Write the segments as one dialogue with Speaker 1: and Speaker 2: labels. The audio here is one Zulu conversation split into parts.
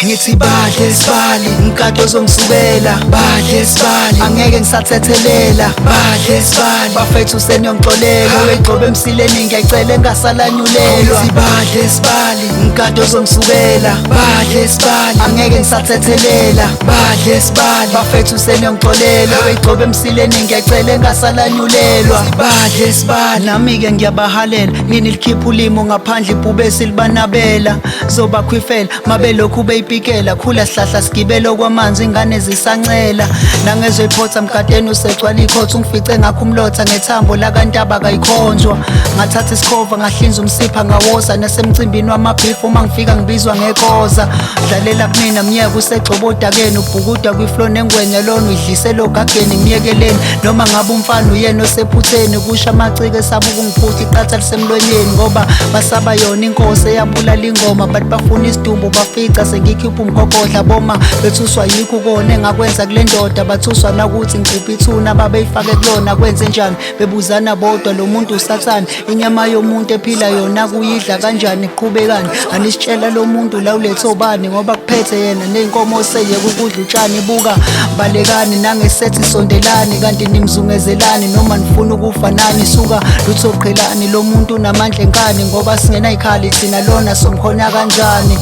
Speaker 1: Ngithi badle sibali, inkatho zongisukela. Badle sibali, angeke ngisathethelela. Badle sibali, bafethu seniyongixolela. Wegcobe emsileni ngiyacela engasalanyulelwa. Ngithi badle sibali, inkatho zongisukela. Badle sibali, angeke ngisathethelela. Badle sibali, bafethu seniyongixolela. Wegcobe emsileni ngiyacela engasalanyulelwa. Badle sibali, nami-ke ngiyabahalela. Nini likhipha ulimo ngaphandle ibhube silibanabela. Zobakhwifela mabelokhu beyipikela. Khula sihlahla sigibelo kwamanzi ingane zisancela. Nangezoyiphotha mkadeni usegcwala ikhotha. Ungifice ngakho umlotha ngethambo lakantaba kayikhonjwa. Ngathatha isikhova ngahlinza umsipha ngawoza. Nasemcimbini wamabhifu uma ngifika ngibizwa ngekoza. Dlalela kumina mnyeka usegxobodakeni. Ubhukuda kwiflo nengwenya lona uyidlisela ogageni. Ngiyekeleni noma ngabe umfana uyena osephutheni. Kusho amacike esabuka ungiphutha iqatha lisemlonyeni. Ngoba basaba yona inkosi eyabulala ingoma. Bathi bafuna isidumbu bafica sengikhipha umgogodla. Boma bethuswa yikho kona engakwenza kule ndoda. Bathuswa nakuthi ngiphi ithuna babeyifake kulona. Kwenze njani bebuzana bodwa lo muntu usathane. Inyama yomuntu ephila yona kuyidla kanjani iqhubekani. Anisitshela lo muntu la ulethe obani. Ngoba kuphethe yena ney'nkomo seyeka ukudla utshani. Buka balekani nangesethi sondelani. Kanti nimzungezelani noma nifuna ukufa nani. Suka lutho qhelani lo muntu unamandla enkani. Ngoba singenayikhali thina lona somkhona kanjani.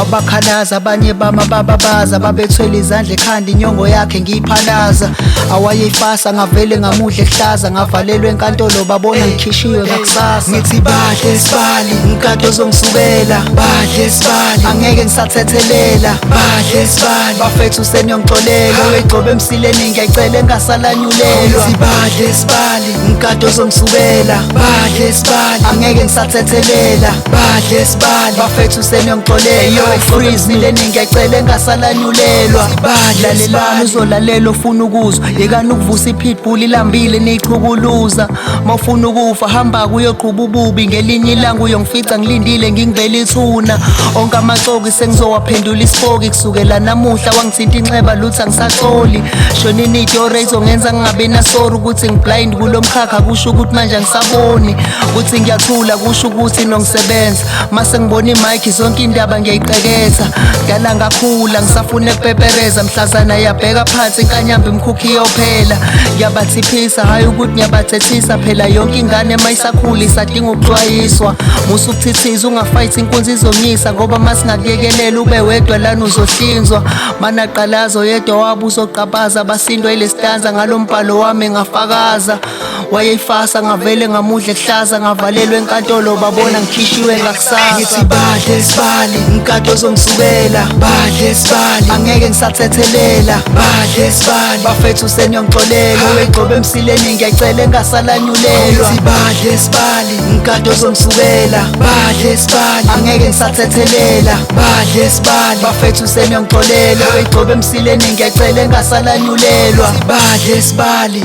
Speaker 1: Abakhalaza abanye bama bababaza. Babethwele izandla ekhanda inyongo yakhe ngiyiphalaza. Awayeyifasa ngavele ngamudla ehlaza. Ngavalelwe enkantolo babona ngikhishiwe ngakusasa. Ngithi badle sibali, inkatho zongisukela. Badle sibali, angeke ngisathethelela. Badle sibali, bafethu seniyongixolela. Wegcobe emsileni ngiyacela engasalanyulelwa. Ngithi badle sibali, inkatho zongisukela. Badle sibali, angeke ngisathethelela. Badle sibali, bafethu seniyongixolela. Wegcobe emsileni ngiyacela engasalanyulelwa. Badle sibali, uzolalela ofuna ukuzwa. Yekani ukuvusa iphitbull ilambile niyiqhukuluza. Mawufuna ukufa hamba kuyoqhuba ububi. Ngelinye ilanga uyongifica ngilindile ngingivela ithuna. Onke amacoki sengizowaphendula isipoki. Kusukela namuhla wangithinta inxeba lutho angisacoli. Shonini idore izongenza ngingabi nasori. Ukuthi ngiblind kulo mkhakha kusho ukuthi manje angisaboni. Ukuthi ngiyathula kusho ukuthi nongisebenza. Mase ngibona imike zonke indaba ngiyayiqeketha. Ngala ngakhula ngisafuna ukupepereza. Mhlazana yabheka phansi inkanyamba imkhukhi iyophela. Ngiyabathiphisa hayi ukuthi ngiyabathethisa. Phela yonke ingane mayisakhula isadinga ukuxwayiswa. Musa ukuthithiza ungafight inkunzi izomnyisa. Ngoba masingakuyekelela ube wedwa lana uzohlinzwa. Manaqalazo yedwa wabo uzoqabaza. Basindwa ilesitanza ngalo mbhalo wami ngafakaza. Wayeyifasa ngavele ngamudla ehlaza. Ngavalelwe enkantolo babona ngikhishiwe ngakusasa. Ngithi badle sibali, inkatho zongisukela. Badle sibali, angeke ngisathethelela. Badle sibali, bafethu seniyongixolela. Wegcobe emsileni ngiyacela engasalanyulelwa. Ngithi badle sibali, inkatho zongisukela. Badle sibali, angeke ngisathethelela. Badle sibali, bafethu seniyongixolela. Wegcobe emsileni ngiyacela engasalanyulelwa. Badle sibali.